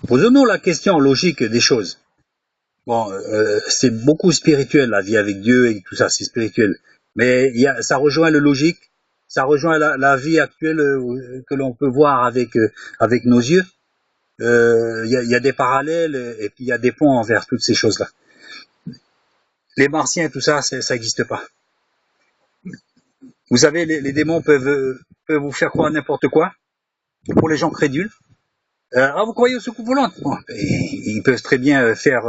Posons-nous la question logique des choses. Bon, c'est beaucoup spirituel, la vie avec Dieu et tout ça, c'est spirituel. Mais ça rejoint le logique, ça rejoint la vie actuelle que l'on peut voir avec nos yeux. Il y a des parallèles et puis il y a des ponts envers toutes ces choses-là. Les martiens, tout ça, ça n'existe pas. Vous savez, les démons peuvent vous faire croire n'importe quoi. Pour les gens crédules. Vous croyez aux soucoupes volantes? Bon, ils peuvent très bien faire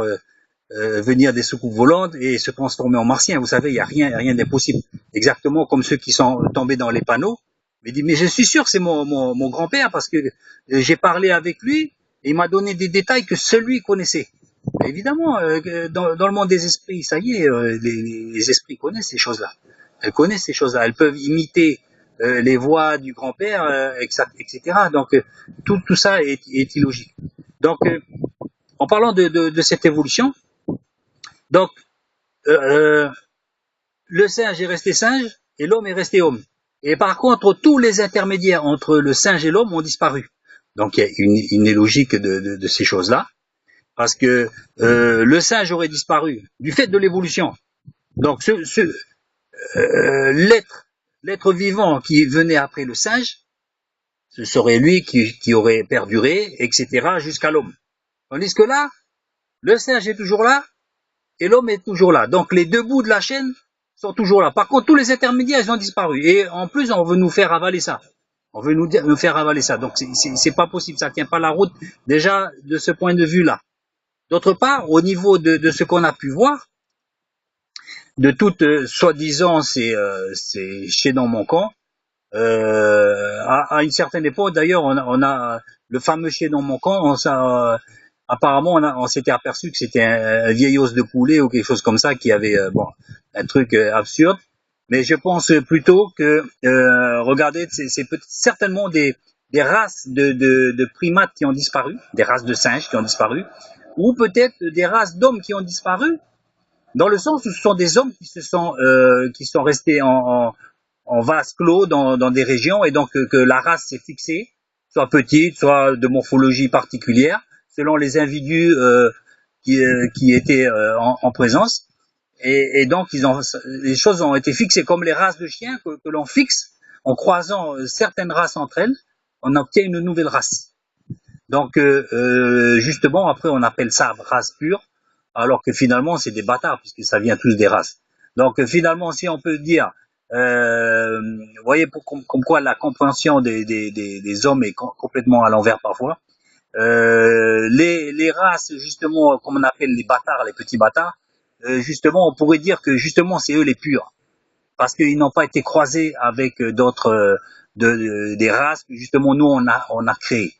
venir des soucoupes volantes et se transformer en martiens. Vous savez, il n'y a rien d'impossible. Exactement comme ceux qui sont tombés dans les panneaux. Mais je suis sûr que c'est mon grand-père parce que j'ai parlé avec lui et il m'a donné des détails que seul lui connaissait. Évidemment, dans le monde des esprits, ça y est, les esprits connaissent ces choses-là. Elles connaissent ces choses-là. Elles peuvent imiter les voix du grand-père, etc. Donc, tout ça est illogique. Donc, en parlant de cette évolution, donc, le singe est resté singe et l'homme est resté homme. Et par contre, tous les intermédiaires entre le singe et l'homme ont disparu. Donc, il y a une illogique de ces choses-là. Parce que le singe aurait disparu du fait de l'évolution. Donc, l'être vivant qui venait après le singe, ce serait lui qui aurait perduré, etc., jusqu'à l'homme. Tandis que là, le singe est toujours là et l'homme est toujours là. Donc, les deux bouts de la chaîne sont toujours là. Par contre, tous les intermédiaires, ils ont disparu. Et en plus, on veut nous faire avaler ça. On veut nous faire avaler ça. Donc, c'est pas possible. Ça tient pas la route, déjà, de ce point de vue-là. D'autre part, au niveau de ce qu'on a pu voir, de toute soi-disant c'est chez dans mon camp, à une certaine époque, d'ailleurs, on a le fameux chez dans mon camp, apparemment on s'était aperçu que c'était un vieil os de poulet ou quelque chose comme ça qui avait un truc absurde. Mais je pense plutôt que regardez, c'est certainement des races de primates qui ont disparu, des races de singes qui ont disparu, ou peut-être des races d'hommes qui ont disparu, dans le sens où ce sont des hommes qui sont restés en vase clos dans des régions, et donc que la race s'est fixée, soit petite, soit de morphologie particulière, selon les individus qui étaient en présence, et donc les choses ont été fixées comme les races de chiens que l'on fixe en croisant certaines races entre elles, on obtient une nouvelle race. Donc, justement, après, on appelle ça race pure, alors que finalement, c'est des bâtards, puisque ça vient tous des races. Donc, finalement, si on peut dire, vous voyez, comme quoi la compréhension des hommes est complètement à l'envers parfois. Les races, justement, comme on appelle les bâtards, les petits bâtards, justement, on pourrait dire que justement, c'est eux les purs, parce qu'ils n'ont pas été croisés avec d'autres, des races que justement nous on a créées.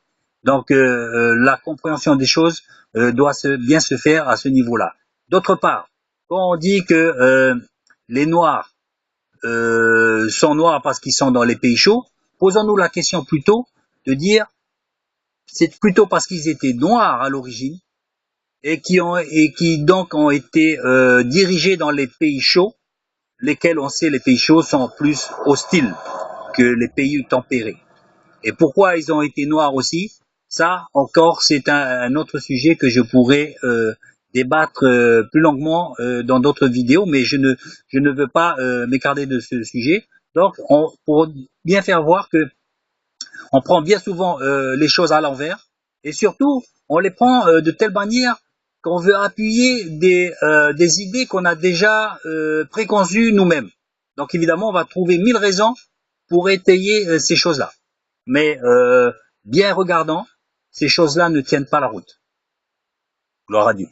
Donc la compréhension des choses doit bien se faire à ce niveau-là. D'autre part, quand on dit que les Noirs sont noirs parce qu'ils sont dans les pays chauds, posons-nous la question plutôt de dire c'est plutôt parce qu'ils étaient noirs à l'origine et qui donc ont été dirigés dans les pays chauds, lesquels on sait les pays chauds sont plus hostiles que les pays tempérés. Et pourquoi ils ont été noirs aussi? Ça, encore, c'est un autre sujet que je pourrais débattre plus longuement dans d'autres vidéos, mais je ne veux pas m'écarter de ce sujet. Donc, pour bien faire voir que on prend bien souvent les choses à l'envers, et surtout, on les prend de telle manière qu'on veut appuyer des idées qu'on a déjà préconçues nous-mêmes. Donc, évidemment, on va trouver 1000 raisons pour étayer ces choses-là. Mais bien regardant, ces choses-là ne tiennent pas la route. Gloire à Dieu.